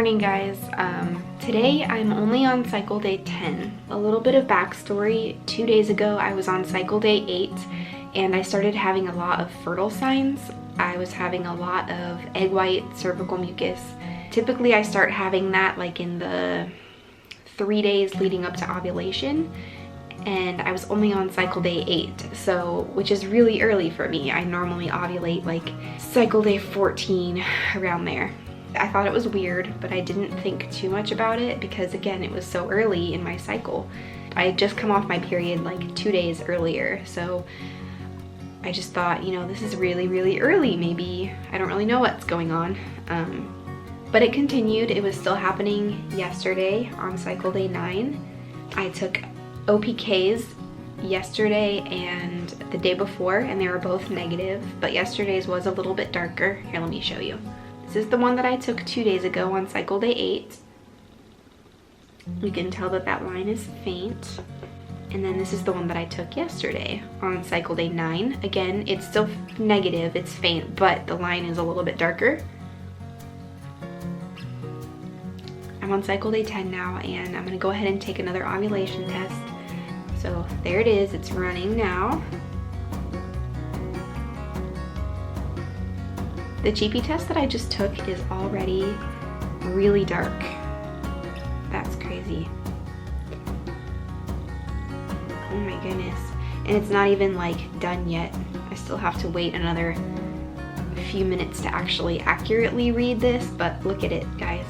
morning, guys. Today I'm only on cycle day 10. A little bit of backstory. 2 days ago I was on cycle day 8 and I started having a lot of fertile signs. I was having a lot of egg white, cervical mucus. Typically I start having that like in the 3 days leading up to ovulation, and I was only on cycle day 8, so which is really early for me. I normally ovulate like cycle day 14, around there. I thought it was weird, but I didn't think too much about it because again, it was so early in my cycle. I had just come off my period like 2 days earlier, so I just thought, you know, this is really early. Maybe I don't really know what's going on. But it continued. It was still happening yesterday on cycle day 9. I took OPKs yesterday and the day before, and they were both negative, but yesterday's was a little bit darker. Here, let me show you. This is the one that I took 2 days ago on cycle day 8. You can tell that that line is faint. And then this is the one that I took yesterday on cycle day 9. Again, it's still negative, it's faint, but the line is a little bit darker. I'm on cycle day 10 now, and I'm gonna go ahead and take another ovulation test. So there it is, it's running now. The GP test that I just took is already really dark. That's crazy. Oh my goodness. And it's not even like done yet. I still have to wait another few minutes to actually accurately read this, but look at it, guys.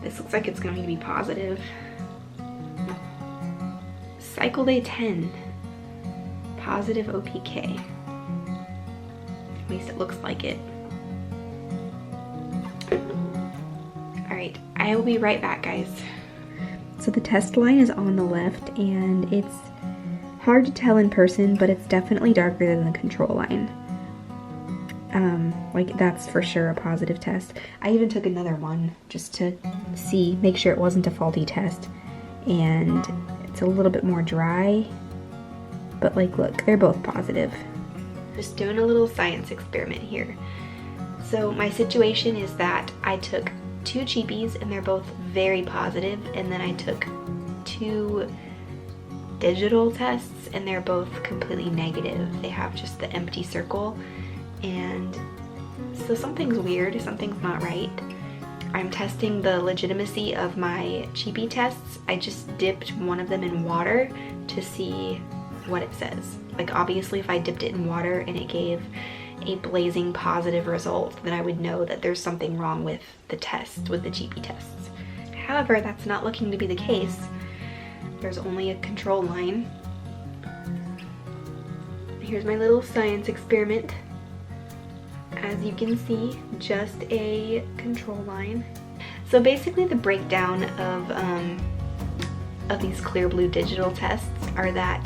This looks like it's going to be positive. Cycle day 10, positive OPK. At least it looks like it. All right, I will be right back, guys. So the test line is on the left, and it's hard to tell in person, but it's definitely darker than the control line. Like that's for sure a positive test. I even took another one just to make sure it wasn't a faulty test, and it's a little bit more dry, but like look, they're both positive. Just doing a little science experiment here. So my situation is that I took 2 cheapies and they're both very positive, and then I took 2 digital tests and they're both completely negative. They have just the empty circle, and so something's weird, something's not right. I'm testing the legitimacy of my cheapie tests. I just dipped one of them in water to see what it says. Like obviously if I dipped it in water and it gave a blazing positive result, then I would know that there's something wrong with the test, with the cheapie tests. However, that's not looking to be the case. There's only a control line. Here's my little science experiment. As you can see, just a control line. So basically the breakdown of these clear blue digital tests are that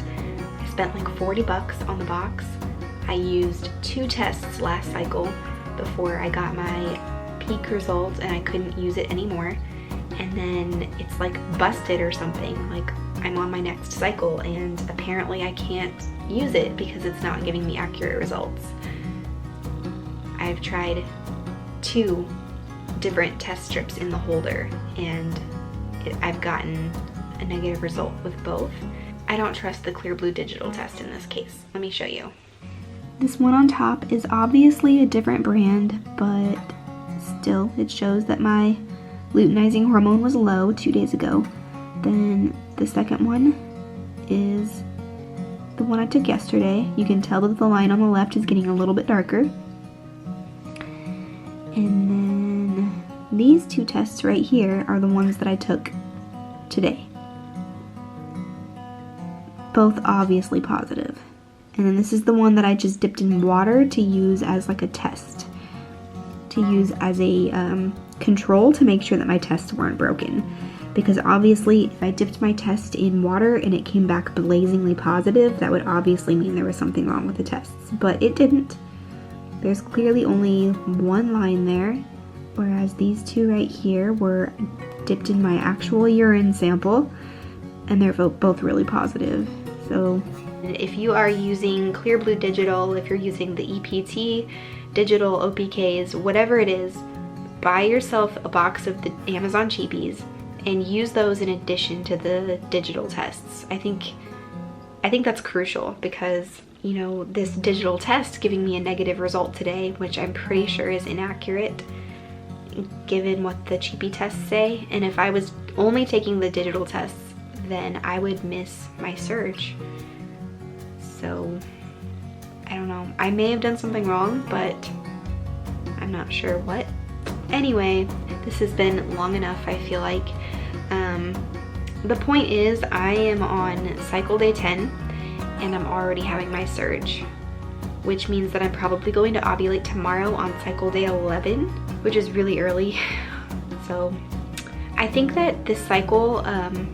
I spent like $40 on the box. I used 2 tests last cycle before I got my peak result and I couldn't use it anymore. And then it's like busted or something, like I'm on my next cycle and apparently I can't use it because it's not giving me accurate results. I've tried 2 different test strips in the holder and I've gotten a negative result with both. I don't trust the clear blue digital test in this case. Let me show you. This one on top is obviously a different brand, but still it shows that my luteinizing hormone was low 2 days ago. Then the second one is the one I took yesterday. You can tell that the line on the left is getting a little bit darker. And then these 2 tests right here are the ones that I took today. Both obviously positive. And then this is the one that I just dipped in water to use as like a test. To use as a control to make sure that my tests weren't broken. Because obviously if I dipped my test in water and it came back blazingly positive, that would obviously mean there was something wrong with the tests. But it didn't. There's clearly only one line there, whereas these 2 right here were dipped in my actual urine sample, and they're both really positive. So if you are using Clear Blue Digital, if you're using the EPT, digital OPKs, whatever it is, buy yourself a box of the Amazon cheapies and use those in addition to the digital tests. I think that's crucial because, you know, this digital test giving me a negative result today, which I'm pretty sure is inaccurate given what the cheapie tests say. And if I was only taking the digital tests, then I would miss my surge. So I don't know. I may have done something wrong, but I'm not sure what. Anyway, this has been long enough, I feel like. The point is, I am on cycle day 10 and I'm already having my surge, which means that I'm probably going to ovulate tomorrow on cycle day 11, which is really early. So I think that this cycle,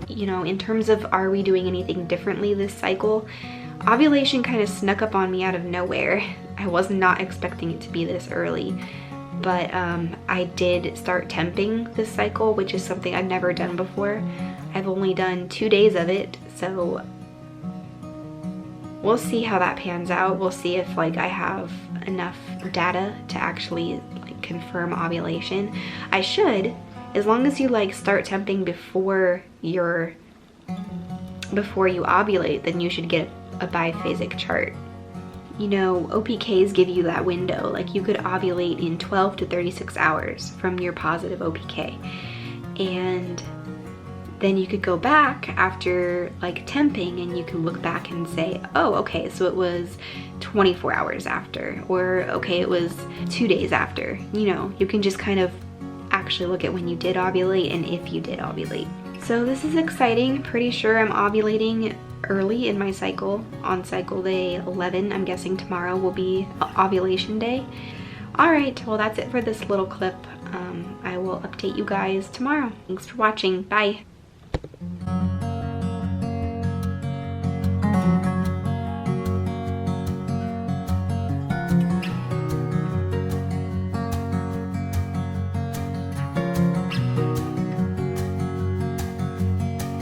you know, in terms of are we doing anything differently this cycle, ovulation kind of snuck up on me out of nowhere. I was not expecting it to be this early, but I did start temping this cycle, which is something I've never done before. I've only done 2 days of it, so we'll see how that pans out. We'll see if like I have enough data to actually like confirm ovulation. I should, as long as you like start temping before you ovulate, then you should get a biphasic chart. You know, OPKs give you that window, like you could ovulate in 12 to 36 hours from your positive OPK. And then you could go back after like temping and you can look back and say, oh, okay, so it was 24 hours after, or okay, it was 2 days after. You know, you can just kind of actually look at when you did ovulate and if you did ovulate. So this is exciting. Pretty sure I'm ovulating early in my cycle on cycle day 11. I'm guessing tomorrow will be ovulation day. All right, well, that's it for this little clip. I will update you guys tomorrow. Thanks for watching. Bye.